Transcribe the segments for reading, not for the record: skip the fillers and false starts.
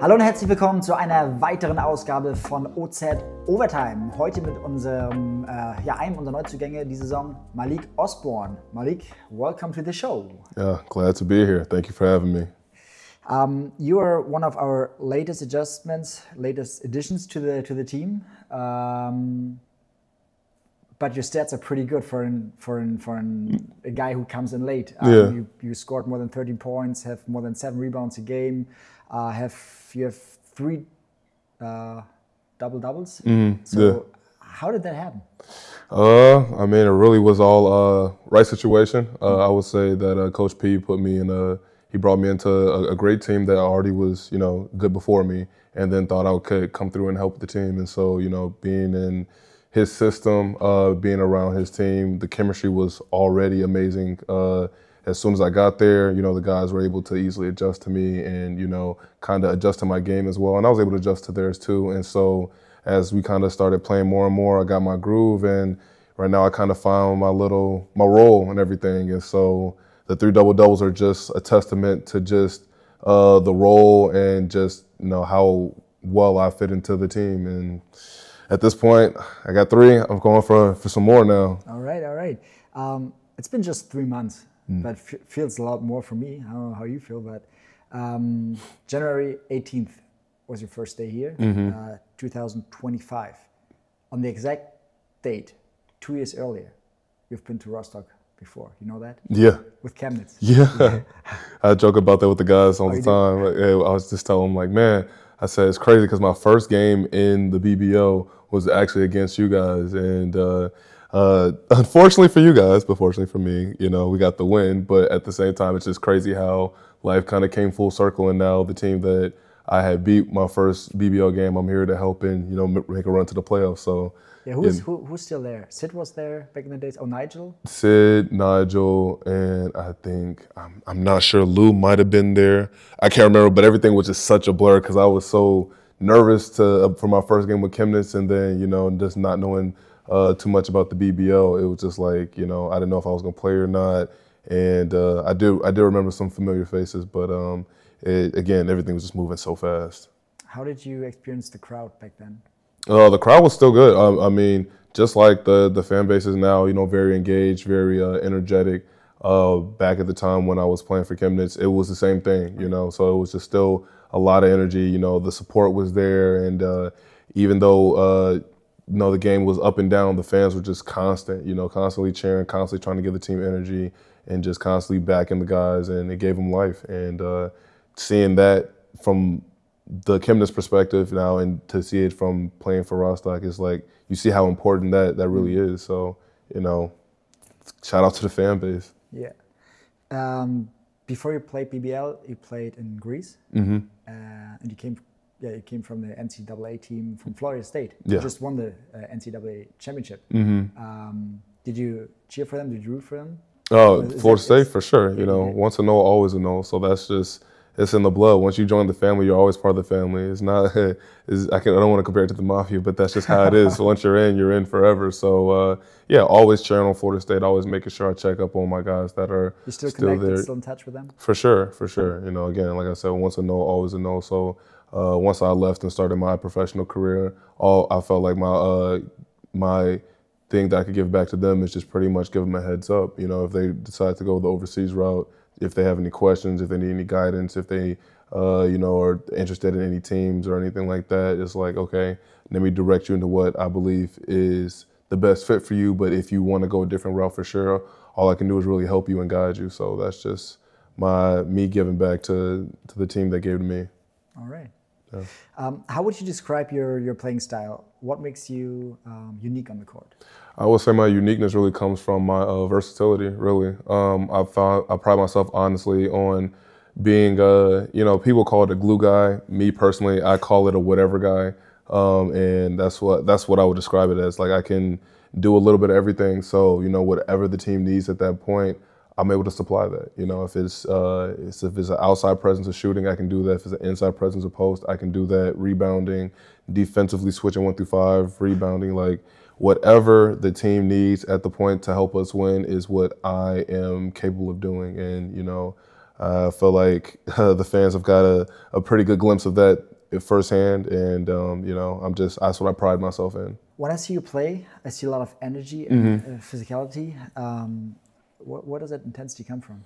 Hallo und herzlich willkommen zu einer weiteren Ausgabe von OZ Overtime. Heute mit unserem, einem unserer Neuzugänge diese Saison, Malik Osborne. Malik, welcome to the show. Yeah, glad to be here. Thank you for having me. You are one of our latest additions to the team. But your stats are pretty good for a guy who comes in late. You scored more than 13 points, have more than 7 rebounds a game. You have 3 double doubles. So how did that happen? I mean, it really was all right situation. I would say that Coach P he brought me into a great team that already was, good before me, and then thought I could come through and help the team. And so, being in his system, being around his team, the chemistry was already amazing. As soon as I got there, the guys were able to easily adjust to me and, kind of adjust to my game as well. And I was able to adjust to theirs too. And so as we kind of started playing more and more, I got my groove. And right now I kind of found my role and everything. And so the 3 double-doubles are just a testament to just the role and just, how well I fit into the team. And at this point, I got 3. I'm going for some more now. All right. It's been just 3 months. But feels a lot more for me. I don't know how you feel, but January 18th was your first day here, 2025. On the exact date, 2 years earlier, you've been to Rostock before. You know that? Yeah. With Chemnitz. Yeah. I joke about that with the guys all the time. I was just telling them, man, I said, it's crazy because my first game in the BBO was actually against you guys. And unfortunately for you guys, but fortunately for me, we got the win. But at the same time, it's just crazy how life kind of came full circle. And now the team that I had beat my first BBL game, I'm here to help and, make a run to the playoffs. So yeah, who's still there? Sid was there back in the days. Oh, Nigel? Sid, Nigel, and I think, I'm not sure, Lou might have been there. I can't remember, but everything was just such a blur because I was so nervous for my first game with Chemnitz and then, just not knowing too much about the BBL. It was just like, I didn't know if I was going to play or not. And I do remember some familiar faces, but again, everything was just moving so fast. How did you experience the crowd back then? The crowd was still good. I mean, just like the fan base is now, very engaged, very energetic. Back at the time when I was playing for Chemnitz, it was the same thing, so it was just still a lot of energy. The support was there. And even though, the game was up and down, the fans were just constant, constantly cheering, constantly trying to give the team energy and just constantly backing the guys, and it gave them life. And seeing that from the Chemnitz perspective now and to see it from playing for Rostock is like, you see how important that really is. So, shout out to the fan base. Yeah. Before you played BBL, you played in Greece. And you came from the NCAA team from Florida State. You just won the NCAA championship. Did you cheer for them? Did you root for them? Oh, Florida State for sure. Once a no, always a no. So that's just, it's in the blood. Once you join the family, you're always part of the family. It's not. I don't want to compare it to the mafia, but that's just how it is. So once you're in forever. So always cheering on Florida State. Always making sure I check up on my guys that are still connected, there. Still in touch with them. For sure. Again, like I said, once a no, always a no. So once I left and started my professional career, I felt like my thing that I could give back to them is just pretty much give them a heads up. If they decide to go the overseas route, if they have any questions, if they need any guidance, if they, are interested in any teams or anything like that, it's like, okay, let me direct you into what I believe is the best fit for you. But if you want to go a different route for sure, all I can do is really help you and guide you. So that's just me giving back to the team that gave to me. All right. Yeah. How would you describe your playing style? What makes you unique on the court? I would say my uniqueness really comes from my versatility, really. I pride myself honestly on being, people call it a glue guy. Me personally, I call it a whatever guy. And that's what I would describe it as. Like, I can do a little bit of everything. So, whatever the team needs at that point, I'm able to supply that. If it's an outside presence of shooting, I can do that. If it's an inside presence of post, I can do that. Rebounding, defensively switching 1 through 5, rebounding, like whatever the team needs at the point to help us win is what I am capable of doing. And I feel like the fans have got a pretty good glimpse of that firsthand, and that's what I pride myself in. When I see you play, I see a lot of energy and physicality. Where does that intensity come from?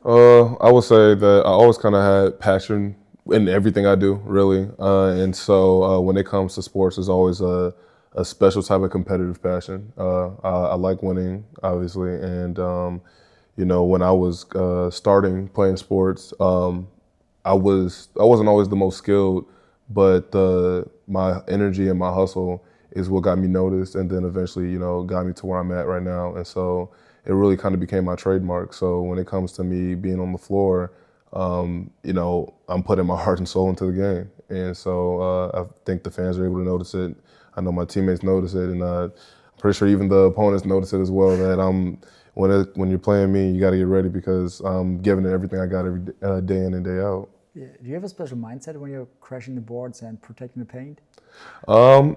I would say that I always kind of had passion in everything I do, really. And so when it comes to sports, there's always a special type of competitive passion. I like winning, obviously. And, when I was starting playing sports, I wasn't always the most skilled, but my energy and my hustle is what got me noticed, and then eventually, got me to where I'm at right now. And so it really kind of became my trademark. So when it comes to me being on the floor, I'm putting my heart and soul into the game. And so I think the fans are able to notice it. I know my teammates notice it, and I'm pretty sure even the opponents notice it as well, that when you're playing me, you got to get ready, because I'm giving it everything I got every day in and day out. Yeah. Do you have a special mindset when you're crashing the boards and protecting the paint? When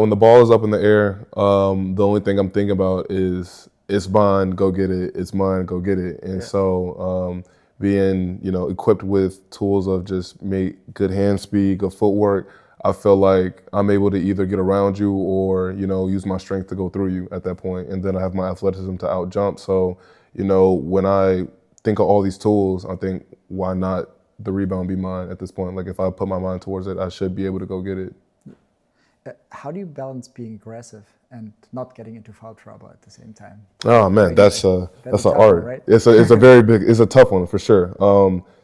the ball is up in the air, the only thing I'm thinking about is it's mine, go get it. It's mine, go get it. And so being equipped with tools of just make good hand speed, good footwork, I feel like I'm able to either get around you or use my strength to go through you at that point, and then I have my athleticism to out jump. So when I think of all these tools, I think, why not the rebound be mine at this point? Like, if I put my mind towards it, I should be able to go get it. How do you balance being aggressive and not getting into foul trouble at the same time? Oh man, that's an art. Right? It's a tough one for sure.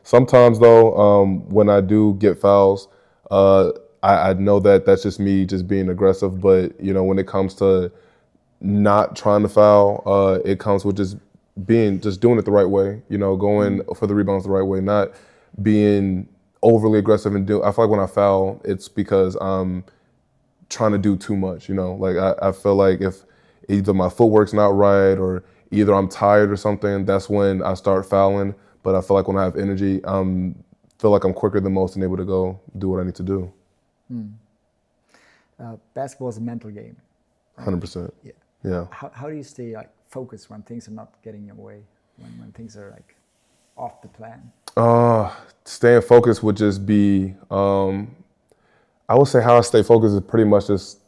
Sometimes though, when I do get fouls, I know that that's just me just being aggressive. But when it comes to not trying to foul, it comes with just doing it the right way. Going for the rebounds the right way, not being overly aggressive and I feel like when I foul, it's because I'm trying to do too much. Like I feel like if either my footwork's not right or either I'm tired or something, that's when I start fouling. But I feel like when I have energy, feel like I'm quicker than most and able to go do what I need to do. Basketball is a mental game. 100%. Yeah. How do you stay focused when things are not getting your way, when things are off the plan? Staying focused would just be, I would say how I stay focused is pretty much just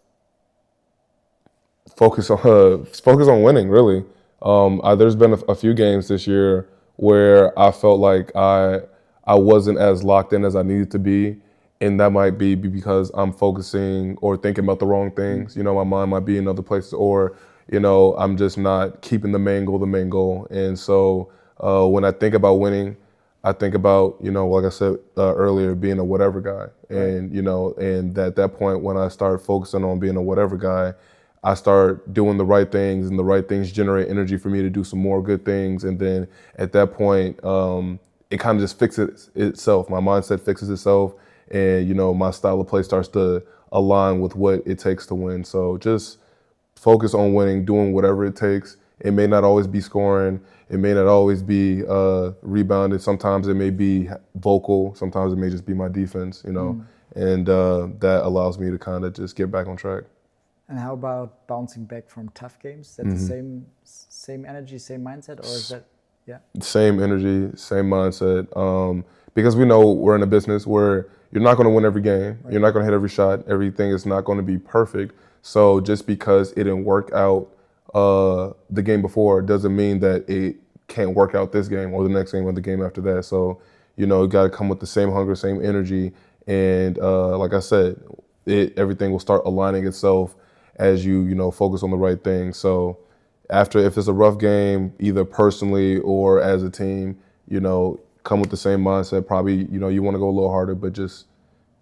focus on winning, really. There's been a few games this year where I felt like I wasn't as locked in as I needed to be, and that might be because I'm focusing or thinking about the wrong things. My mind might be in other places, or I'm just not keeping the main goal. And so when I think about winning, I think about, like I said earlier, being a whatever guy. And, and at that point, when I start focusing on being a whatever guy, I start doing the right things, and the right things generate energy for me to do some more good things. And then at that point, it kind of just fixes itself. My mindset fixes itself, and, my style of play starts to align with what it takes to win. So just focus on winning, doing whatever it takes. It may not always be scoring. It may not always be rebounded. Sometimes it may be vocal. Sometimes it may just be my defense, and that allows me to kind of just get back on track. And how about bouncing back from tough games? Is that the same energy, same mindset, or is that, Same energy, same mindset. Because we know we're in a business where you're not going to win every game. Right. You're not going to hit every shot. Everything is not going to be perfect. So just because it didn't work out the game before doesn't mean that it can't work out this game or the next game or the game after that. So, you got to come with the same hunger, same energy. And like I said, everything will start aligning itself as you focus on the right thing. So if it's a rough game, either personally or as a team, come with the same mindset. Probably, you want to go a little harder, but just,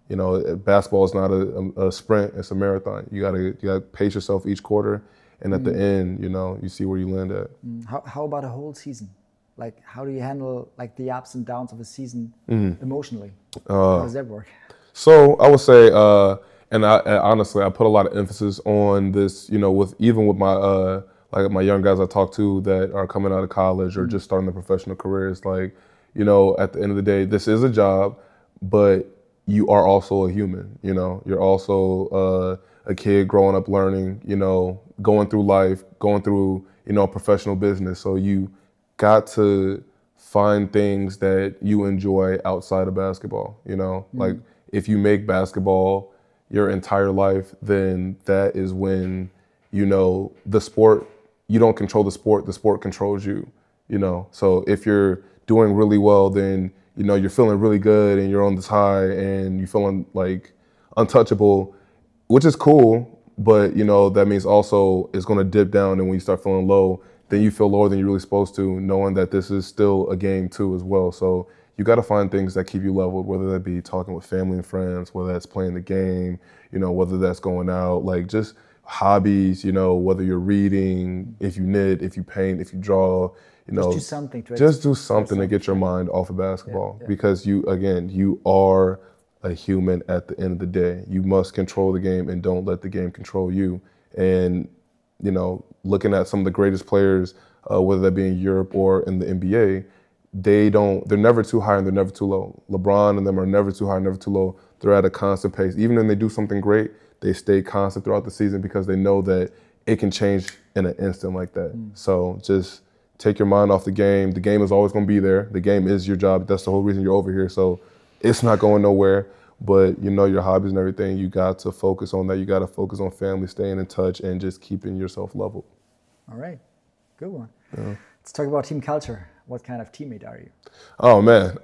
basketball is not a sprint, it's a marathon. You gotta pace yourself each quarter. And at the end, you see where you land at. How about a whole season? Like, how do you handle the ups and downs of a season emotionally? How does that work? So I would say, and honestly, I put a lot of emphasis on this, with my my young guys I talk to that are coming out of college or just starting their professional careers. Like, at the end of the day, this is a job, but you are also a human. You're also a kid growing up, learning, going through life, going through, professional business. So you got to find things that you enjoy outside of basketball. You know, like if you make basketball your entire life, then that is when, you know, the sport, you don't control the sport controls you, you know. So if you're doing really well, then, you know, you're feeling really good and you're on this high and you're feeling like untouchable, which is cool. But, you know, that means also it's going to dip down, and when you start feeling low, then you feel lower than you're really supposed to, knowing that this is still a game too as well. So you got to find things that keep you leveled, whether that be talking with family and friends, whether that's playing the game, you know, whether that's going out, like just hobbies, you know, whether you're reading, if you knit, if you paint, if you draw, you know. Just do something to get your mind off of basketball, because you are a human at the end of the day. You must control the game and don't let the game control you. And, you know, looking at some of the greatest players, whether that be in Europe or in the NBA, they're never too high and they're never too low. LeBron and them are never too high, never too low. They're at a constant pace. Even when they do something great, they stay constant throughout the season because they know that it can change in an instant like that. So just take your mind off the game. The game is always going to be there. The game is your job. That's the whole reason you're over here. So it's not going nowhere. But, you know, your hobbies and everything, you got to focus on that. You got to focus on family, staying in touch, and just keeping yourself leveled. All right. Good one. Let's talk about team culture. What kind of teammate are you? Oh, man.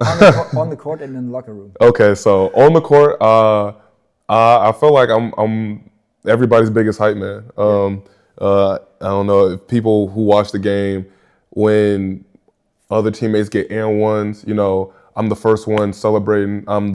On the court and in the locker room. Okay, so on the court, I feel like I'm everybody's biggest hype man. I don't know if people who watch the game, when other teammates get and ones, you know, I'm the first one celebrating. I'm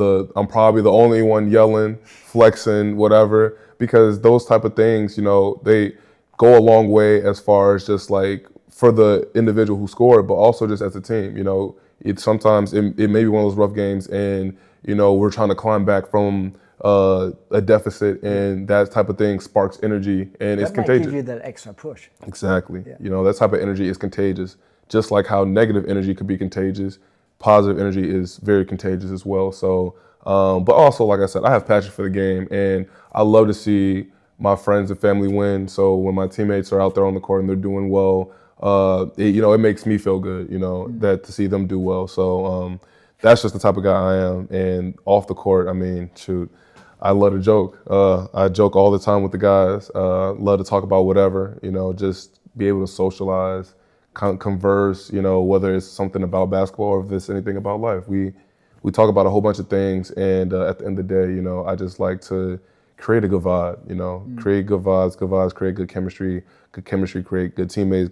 probably the only one yelling, flexing, whatever, because those type of things, you know, they go a long way as far as just like for the individual who scored, but also just as a team. You know, sometimes it may be one of those rough games, and, you know, we're trying to climb back from a deficit, and that type of thing sparks energy, and it's contagious. That might give you that extra push. Exactly. Yeah. You know, that type of energy is contagious. Just like how negative energy could be contagious, positive energy is very contagious as well. So, but also, like I said, I have passion for the game, and I love to see my friends and family win. So when my teammates are out there on the court and they're doing well, it makes me feel good, you know, that to see them do well. So that's just the type of guy I am. And off the court, I mean, shoot, I love to joke. I joke all the time with the guys. Love to talk about whatever, you know, just be able to socialize, converse, you know, whether it's something about basketball or if it's anything about life. We talk about a whole bunch of things, and at the end of the day, you know, I just like to create a good vibe, you know, create good vibes create good chemistry create good teammates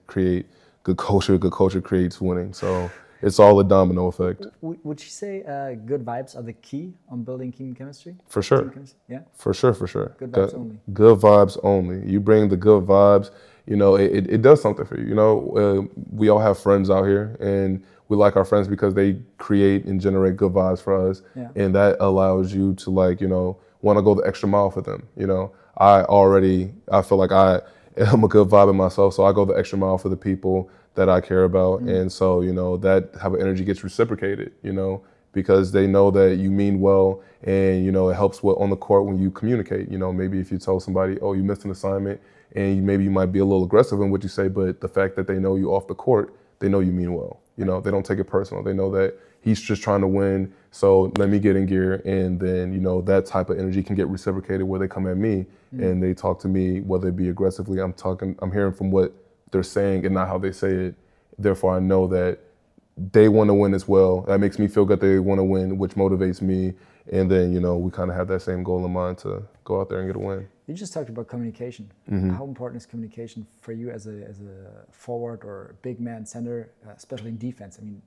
create good culture creates winning. So it's all a domino effect. Would you say good vibes are the key on building team chemistry? For sure. Yeah? For sure. Good vibes only. Good vibes only. You bring the good vibes, you know, it does something for you. You know, we all have friends out here, and we like our friends because they create and generate good vibes for us. Yeah. And that allows you to, like, you know, want to go the extra mile for them. You know, I feel like I am a good vibe in myself, so I go the extra mile for the people that I care about. And so, you know, that type of energy gets reciprocated, you know, because they know that you mean well, and, you know, it helps on the court when you communicate. You know, maybe if you tell somebody, oh, you missed an assignment, and maybe you might be a little aggressive in what you say, but the fact that they know you off the court, they know you mean well. You know, they don't take it personal. They know that he's just trying to win, so let me get in gear. And then, you know, that type of energy can get reciprocated where they come at me and they talk to me, whether it be aggressively. I'm hearing from what they're saying and not how they say it. Therefore, I know that they want to win as well. That makes me feel good they want to win, which motivates me. And then, you know, we kind of have that same goal in mind to go out there and get a win. You just talked about communication. How important is communication for you as a forward or big man center, especially in defense? I mean,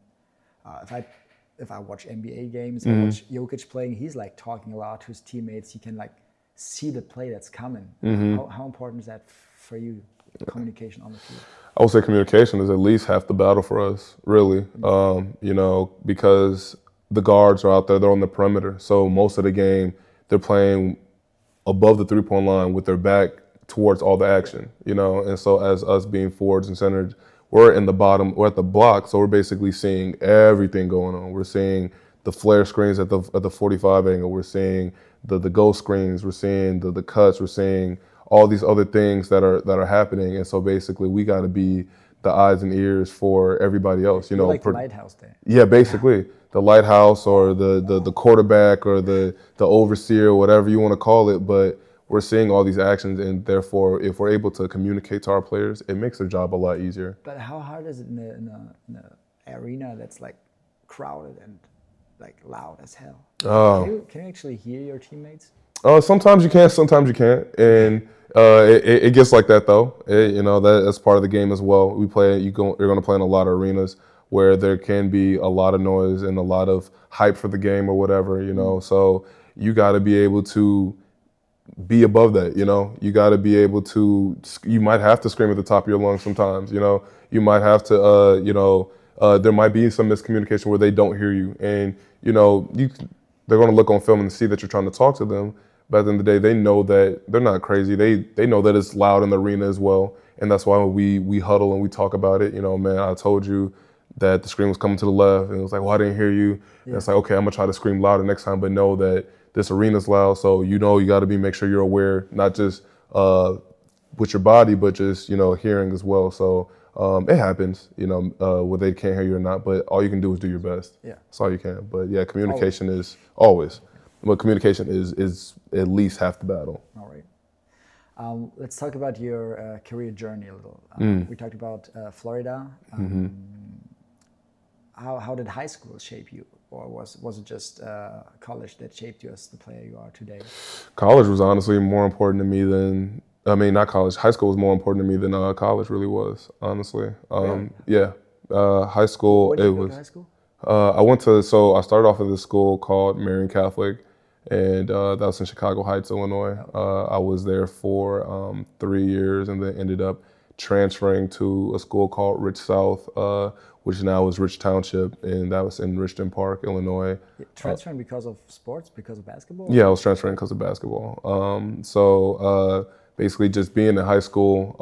if I watch NBA games, I watch Jokic playing, he's like talking a lot to his teammates. You can like see the play that's coming. How important is that for you, communication on the field? I would say communication is at least half the battle for us, really. You know, because the guards are out there, they're on the perimeter. So most of the game, they're playing above the three-point line with their back towards all the action, you know. And so as us being forwards and centers, we're in the bottom, we're at the block, so we're basically seeing everything going on. We're seeing the flare screens at the 45 angle, we're seeing the ghost screens, we're seeing the cuts, we're seeing all these other things that are happening. And so basically we got to be the eyes and ears for everybody else. You're like the lighthouse there. Yeah, basically the lighthouse or the quarterback or the overseer, whatever you want to call it. But we're seeing all these actions, and therefore, if we're able to communicate to our players, it makes their job a lot easier. But how hard is it in a arena that's like crowded and like loud as hell? Can you actually hear your teammates? Sometimes you can, sometimes you can't, and it gets like that though. That's part of the game as well. We play. You're going to play in a lot of arenas where there can be a lot of noise and a lot of hype for the game or whatever. So you got to be able to be above that. You got to be able to. You might have to scream at the top of your lungs sometimes. You might have to. There might be some miscommunication where they don't hear you, and they're going to look on film and see that you're trying to talk to them. But at the end of the day, they know that they're not crazy. They know that it's loud in the arena as well, and that's why we huddle and we talk about it. Man, I told you that the scream was coming to the left, and it was like, well, I didn't hear you. Yeah. It's like, okay, I'm gonna try to scream louder next time, but know that this arena's loud, so you got to make sure you're aware, not just with your body, but just hearing as well. So it happens, whether they can't hear you or not. But all you can do is do your best. Yeah, that's all you can. But yeah, communication is always. But communication is at least half the battle. All right. Let's talk about your career journey a little. We talked about Florida. How did high school shape you? Or was it just college that shaped you as the player you are today? College was honestly more important to me than, not college. High school was more important to me than college really was, honestly. Really? Yeah. High school, Where did you go to high school? I started off at this school called Marian Catholic, and that was in Chicago Heights, Illinois. I was there for 3 years and then ended up transferring to a school called Rich South, which now is Rich Township, and that was in Richton Park, Illinois. Transferring because of sports, because of basketball? Yeah, I was transferring because of basketball. Basically just being in high school,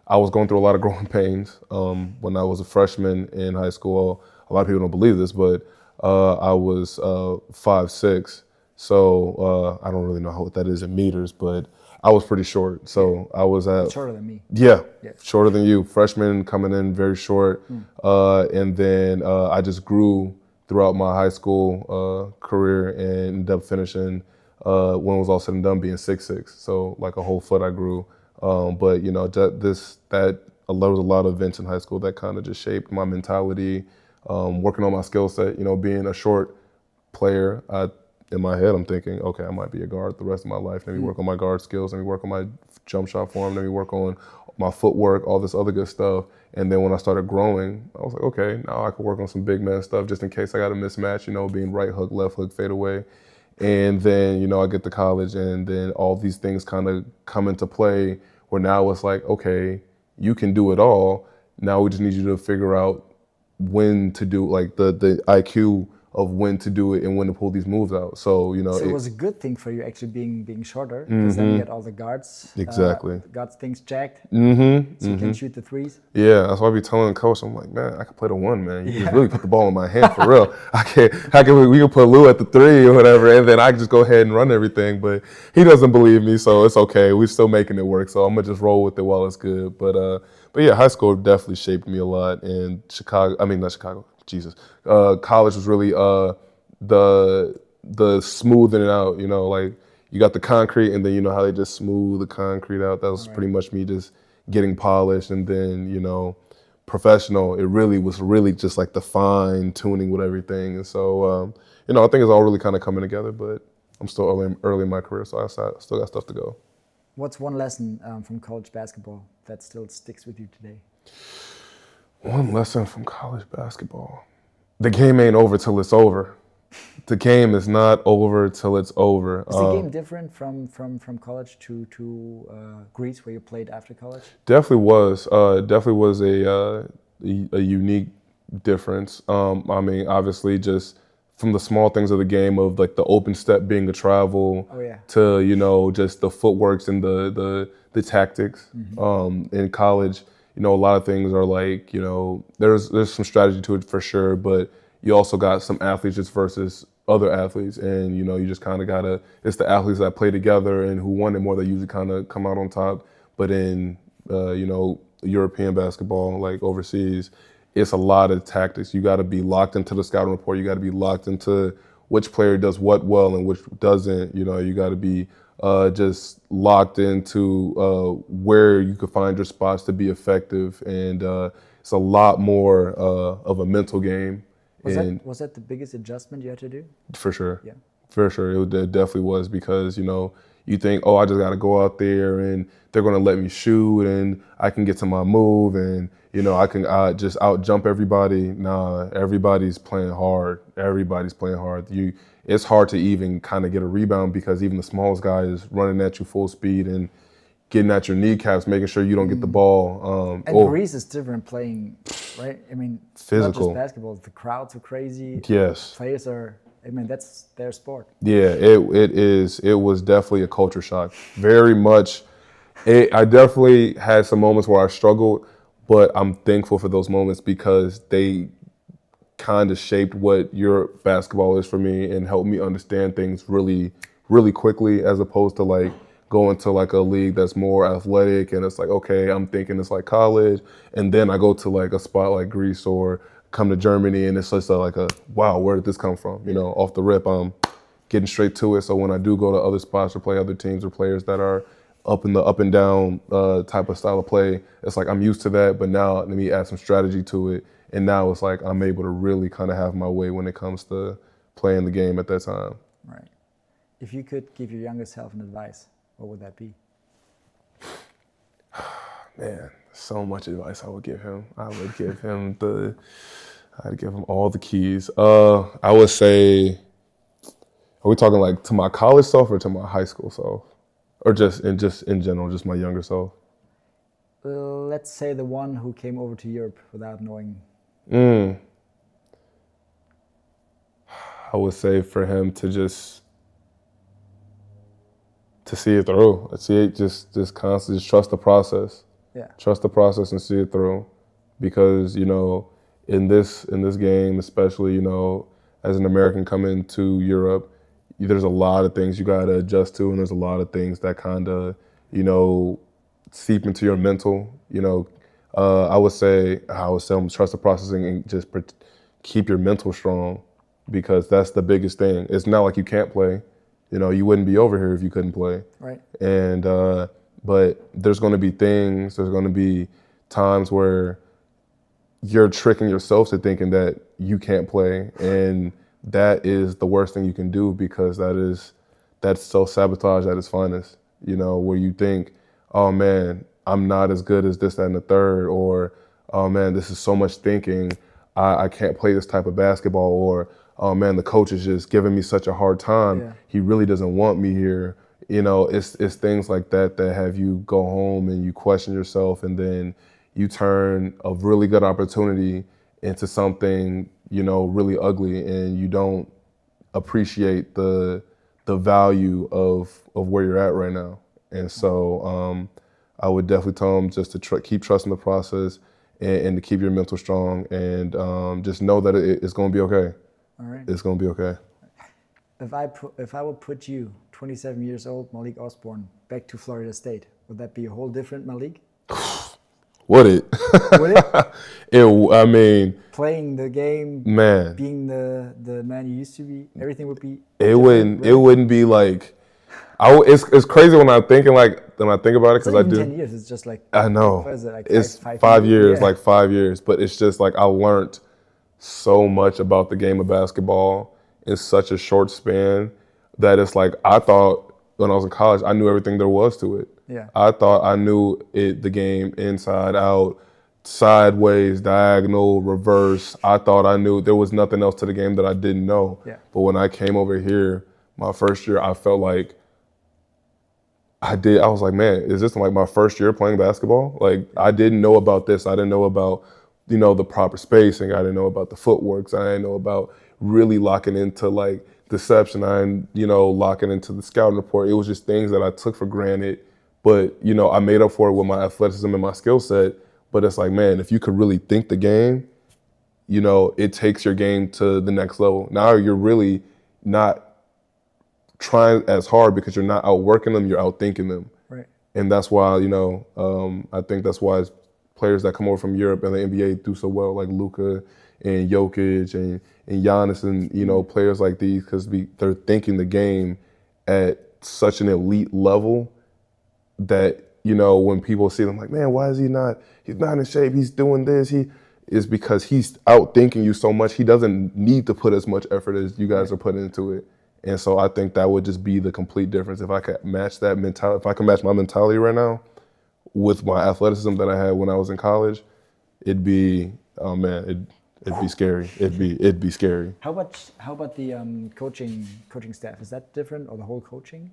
I was going through a lot of growing pains. When I was a freshman in high school, a lot of people don't believe this, but I was 5'6", so I don't really know what that is in meters, but I was pretty short. So I was shorter than me. Yeah, shorter than you. Freshman coming in very short, and then I just grew throughout my high school career and ended up finishing when it was all said and done being 6'6". So like a whole foot I grew. But there was a lot of events in high school that kind of just shaped my mentality, working on my skill set. Being a short player, in my head I'm thinking, okay, I might be a guard the rest of my life. Let me work on my guard skills. Let me work on my jump shot form. Let me work on my footwork, all this other good stuff. And then when I started growing, I was like, okay, now I can work on some big man stuff just in case I got a mismatch, being right hook, left hook, fade away. And then, I get to college, and then all these things kind of come into play where now it's like, okay, you can do it all. Now we just need you to figure out when to do, like the IQ of when to do it and when to pull these moves out. So, So it was a good thing for you actually being shorter, because then you get all the guards. Exactly. Guards things jacked. So you can shoot the threes. Yeah, that's why I be telling the coach, I'm like, man, I can play the one, man. You can really put the ball in my hand for real. We can put Lou at the three or whatever, and then I can just go ahead and run everything. But he doesn't believe me, so it's okay. We're still making it work, so I'm gonna just roll with it while it's good. But yeah, high school definitely shaped me a lot. And college was really the smoothing it out, like you got the concrete, and then how they just smooth the concrete out. That was pretty much me just getting polished. And then, professional, it was really just like the fine tuning with everything. And so, I think it's all really kind of coming together, but I'm still early in my career, so I still got stuff to go. What's one lesson from college basketball that still sticks with you today? One lesson from college basketball. The game ain't over till it's over. The game is not over till it's over. Is the game different from college to Greece, where you played after college? Definitely was. Definitely was a unique difference. Obviously, just from the small things of the game, of like the open step being a travel, to just the footworks and the tactics. In college, a lot of things are like, there's some strategy to it for sure, but you also got some athletes just versus other athletes, and you just kind of it's the athletes that play together and who want it more that usually kind of come out on top. But in European basketball, like overseas, it's a lot of tactics. You got to be locked into the scouting report. You got to be locked into which player does what well and which doesn't. You know, you got to be just locked into where you could find your spots to be effective. And it's a lot more of a mental game. Was that the biggest adjustment you had to do? For sure. Yeah. For sure. It definitely was, because, you know, you think, oh, I just got to go out there and they're going to let me shoot and I can get to my move and, you know, I can just out jump everybody. Nah, everybody's playing hard. Everybody's playing hard. It's hard to even kind of get a rebound, because even the smallest guy is running at you full speed and getting at your kneecaps, making sure you don't get the ball. And Greece is different playing, right? I mean, physical. Not just basketball. The crowds are crazy. Yes. Players are, I mean, that's their sport. Yeah, it is. It was definitely a culture shock. Very much. I definitely had some moments where I struggled, but I'm thankful for those moments, because they kind of shaped what Europe basketball is for me and helped me understand things really, really quickly, as opposed to like going to like a league that's more athletic and it's like, okay, I'm thinking it's like college, and then I go to like a spot like Greece or come to Germany and it's just like wow, where did this come from? You know, off the rip, I'm getting straight to it. So when I do go to other spots or play other teams or players that are up in the up and down type of style of play, it's like I'm used to that, but now let me add some strategy to it. And now it's like I'm able to really kind of have my way when it comes to playing the game at that time. Right. If you could give your younger self an advice, what would that be? Man, so much advice I would give him. I'd give him all the keys. I would say, are we talking like to my college self or to my high school self? Or just in general, just my younger self? Let's say the one who came over to Europe without knowing. I would say for him to see it through. See it just constantly, just trust the process. Yeah. Trust the process and see it through. Because, you know, in this game, especially, you know, as an American coming to Europe, there's a lot of things you gotta adjust to, and there's a lot of things that kinda, you know, seep into your mental, you know. I would say trust the process and just keep your mental strong, because that's the biggest thing. It's not like you can't play. You know, you wouldn't be over here if you couldn't play. Right. And but there's going to be there's going to be times where you're tricking yourself to thinking that you can't play, and that is the worst thing you can do, because that's self-sabotage at its finest. You know, where you think, oh man, I'm not as good as this, that, and the third, or oh man, this is so much thinking, I can't play this type of basketball, or oh man, the coach is just giving me such a hard time. Yeah. He really doesn't want me here. You know, it's things like that that have you go home and you question yourself, and then you turn a really good opportunity into something, you know, really ugly, and you don't appreciate the value of where you're at right now. And so I would definitely tell them just to keep trusting the process and to keep your mental strong, and just know that it's going to be okay. All right. It's going to be okay. If I would put you, 27 years old, Malik Osborne, back to Florida State, would that be a whole different Malik? Would it? Would it? I mean, playing the game, man, being the man you used to be, everything would be. It wouldn't be like. It's crazy when I'm thinking about it, because I do. 10 years. It's just like. I know. What is it, like it's 5 years, yeah. like 5 years. But it's just like I learned so much about the game of basketball in such a short span that it's like I thought when I was in college I knew everything there was to it. Yeah. I thought I knew the game inside out, sideways, diagonal, reverse. I thought I knew there was nothing else to the game that I didn't know. Yeah. But when I came over here, my first year, I felt like I was like, man, is this like my first year playing basketball? Like, I didn't know about this. I didn't know about, you know, the proper spacing. I didn't know about the footworks. I didn't know about really locking into like deception. I didn't, you know, locking into the scouting report. It was just things that I took for granted. But, you know, I made up for it with my athleticism and my skill set. But it's like, man, if you could really think the game, you know, it takes your game to the next level. Now you're really not trying as hard because you're not outworking them, you're outthinking them. Right. And that's why, you know, I think that's why players that come over from Europe and the NBA do so well, like Luka and Jokic and Giannis and, you know, players like these, because they're thinking the game at such an elite level that, you know, when people see them like, man, why is he's not in shape, he's doing this, is because he's outthinking you so much, he doesn't need to put as much effort as you guys are putting into it. And so I think that would just be the complete difference. If I could match that mentality, if I could match my mentality right now with my athleticism that I had when I was in college, it'd be, oh man, it'd be scary. It'd be scary. How about the coaching staff? Is that different, or the whole coaching?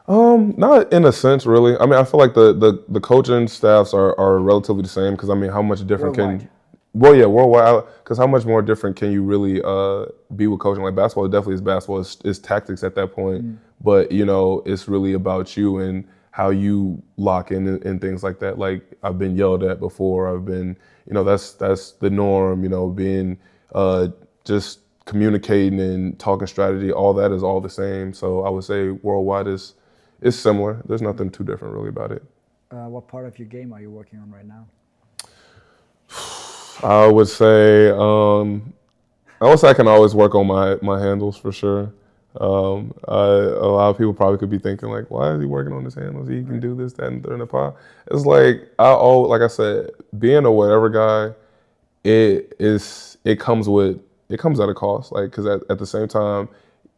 Not in a sense, really. I mean, I feel like the coaching staffs are relatively the same, because I mean, how much different Worldwide. Well, yeah, worldwide. Because how much more different can you really be with coaching? Like basketball, definitely is basketball. It's tactics at that point. But you know, it's really about you and how you lock in and things like that. Like I've been yelled at before. I've been, you know, that's the norm. You know, being just communicating and talking strategy. All that is all the same. So I would say worldwide is similar. There's nothing too different really about it. What part of your game are you working on right now? I would say I can always work on my handles for sure. A lot of people probably could be thinking like, why is he working on his handles? He can do this, that, and third in the pod. It's like like I said, being a whatever guy, it comes at a cost. Like, because at the same time,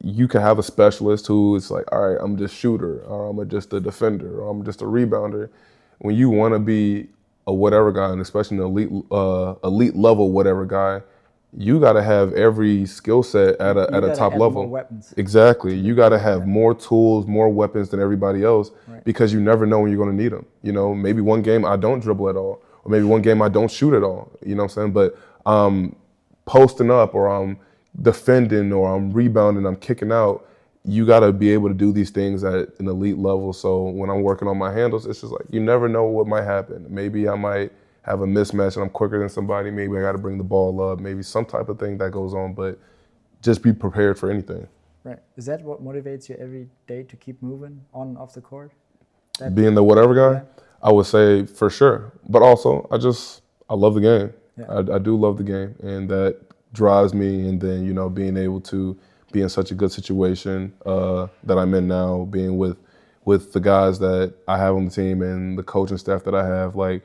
you can have a specialist who is like, all right, I'm just shooter, or I'm just a defender, or I'm just a rebounder. When you want to be a whatever guy, and especially an elite level whatever guy, you got to have every skill set at a top level. More weapons. Exactly. You got to have more tools, more weapons than everybody else, because you never know when you're going to need them. You know, maybe one game I don't dribble at all, or maybe one game I don't shoot at all. You know what I'm saying? But I'm posting up, or I'm defending, or I'm rebounding, I'm kicking out. You got to be able to do these things at an elite level. So when I'm working on my handles, it's just like, you never know what might happen. Maybe I might have a mismatch and I'm quicker than somebody. Maybe I got to bring the ball up. Maybe some type of thing that goes on, but just be prepared for anything. Right. Is that what motivates you every day to keep moving on and off the court? Being the whatever guy, I would say for sure. But also, I love the game. Yeah. I do love the game, and that drives me. And then, you know, being able to be in such a good situation that I'm in now, being with the guys that I have on the team and the coaching staff that I have, like,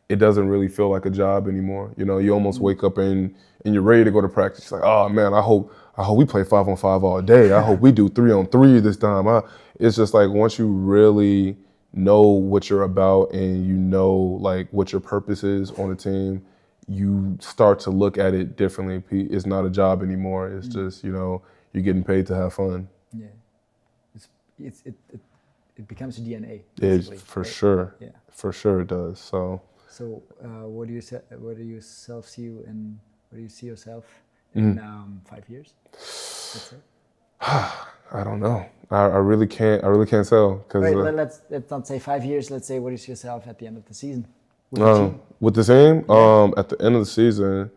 it doesn't really feel like a job anymore. You know, you almost wake up and you're ready to go to practice. You're like, oh man, I hope we play 5-on-5 all day. I hope we do 3-on-3 this time. It's just like, once you really know what you're about and you know like what your purpose is on the team, you start to look at it differently. It's not a job anymore. It's just, you know, you're getting paid to have fun. Yeah, it becomes your DNA. It's for sure. Yeah, for sure it does. So what do you see yourself in 5 years? That's it. I don't know. I really can't tell. Wait, let's not say 5 years. Let's say, what is yourself at the end of the season with the team? With the team, at the end of the season,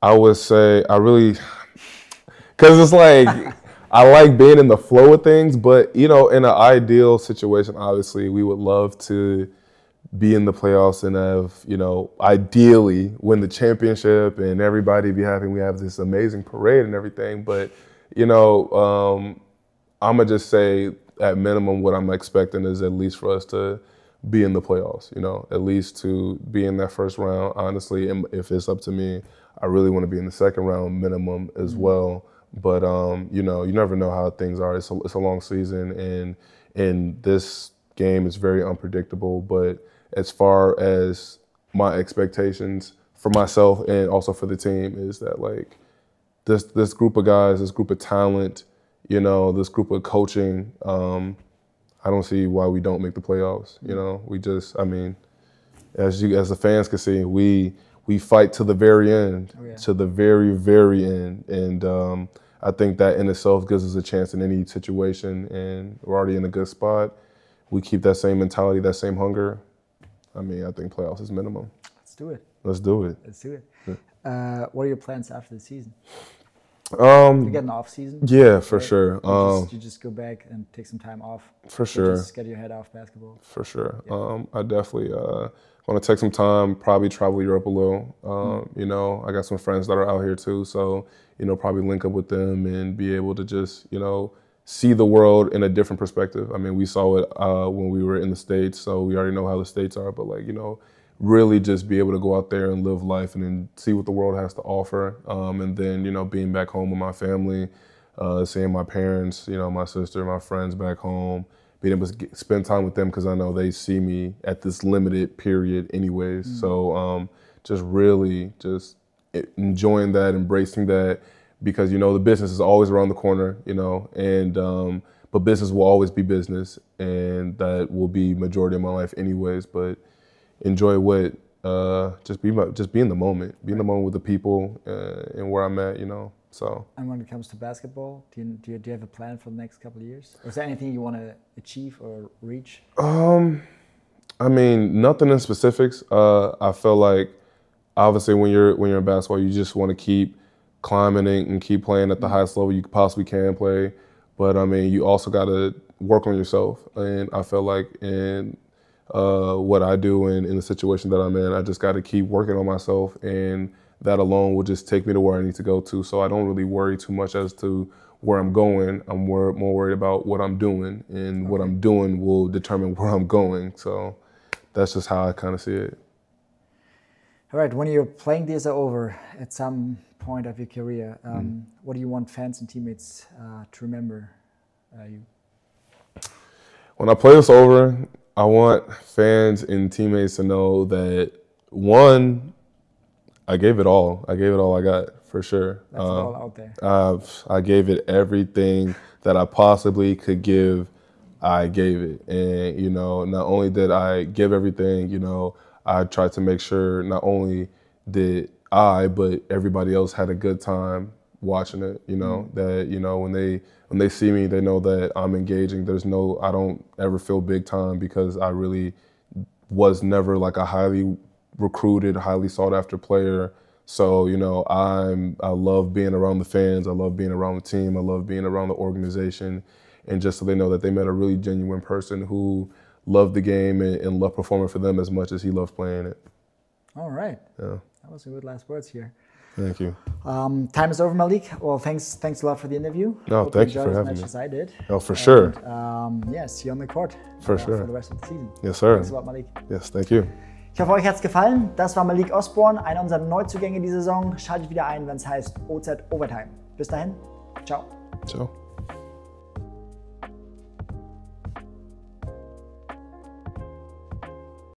I would say because it's like, I like being in the flow of things, but, you know, in an ideal situation, obviously, we would love to be in the playoffs and have, you know, ideally win the championship and everybody be happy. We have this amazing parade and everything. But, you know, I'm going to just say at minimum what I'm expecting is at least for us to be in the playoffs, you know, at least to be in that first round. Honestly, if it's up to me, I really want to be in the second round minimum as well. But, you know, you never know how things are. It's a long season, and this game is very unpredictable. But as far as my expectations for myself and also for the team is that, like, this group of guys, this group of talent, you know, this group of coaching, I don't see why we don't make the playoffs. You know, we just, I mean, as the fans can see, we fight to the very end, to the very, very end. And I think that in itself gives us a chance in any situation, and we're already in a good spot. We keep that same mentality, that same hunger. I mean, I think playoffs is minimum. Let's do it. Let's do it. Let's do it. Yeah. What are your plans after the season? You get an off season. Yeah, for sure. You just go back and take some time off. For sure. Just get your head off basketball. For sure. Yeah. I definitely want to take some time, probably travel Europe a little. You know, I got some friends that are out here too, so, you know, probably link up with them and be able to just, you know, see the world in a different perspective. I mean, we saw it when we were in the States, so we already know how the States are, but like, you know, really just be able to go out there and live life and then see what the world has to offer. And then, you know, being back home with my family, seeing my parents, you know, my sister, my friends back home, being able to spend time with them because I know they see me at this limited period anyways. So just really just enjoying that, embracing that, because, you know, the business is always around the corner, you know, and but business will always be business, and that will be majority of my life anyways. But enjoy what, just be in the moment, be in the moment with the people and where I'm at, you know. So. And when it comes to basketball, do you have a plan for the next couple of years? Or is there anything you want to achieve or reach? I mean, nothing in specifics. I feel like obviously when you're in basketball, you just want to keep climbing and keep playing at the highest level you possibly can play. But I mean, you also got to work on yourself. And I feel like in what I do and in the situation that I'm in, I just got to keep working on myself, and that alone will just take me to where I need to go to. So I don't really worry too much as to where I'm going. I'm more worried about what I'm doing, and what I'm doing will determine where I'm going. So that's just how I kind of see it. All right, when your playing days are over at some point of your career, what do you want fans and teammates to remember you? When I play this over, I want fans and teammates to know that, one, I gave it all. I gave it all I got, for sure. That's all out there. I gave it everything that I possibly could give. I gave it. And, you know, not only did I give everything, you know, I tried to make sure not only did I, but everybody else had a good time watching it, you know, that, you know, when they see me, they know that I'm engaging. I don't ever feel big time, because I really was never like a highly recruited, highly sought after player. So, you know, I love being around the fans. I love being around the team. I love being around the organization. And just so they know that they met a really genuine person who loved the game and loved performing for them as much as he loves playing it. All right. Yeah. That was some good last words here. Thank you. Time is over, Malik. Well, thanks a lot for the interview. No, thank you for having me. As much as I did. Oh, for sure. Yeah, see you on the court. For sure. For the rest of the season. Yes, sir. Thanks a lot, Malik. Yes, thank you. Ich hoffe, euch hat es gefallen. Das war Malik Osborne, einer unserer Neuzugänge dieser Saison. Schaltet wieder ein, wenn es heißt OZ Overtime. Bis dahin, ciao. Ciao.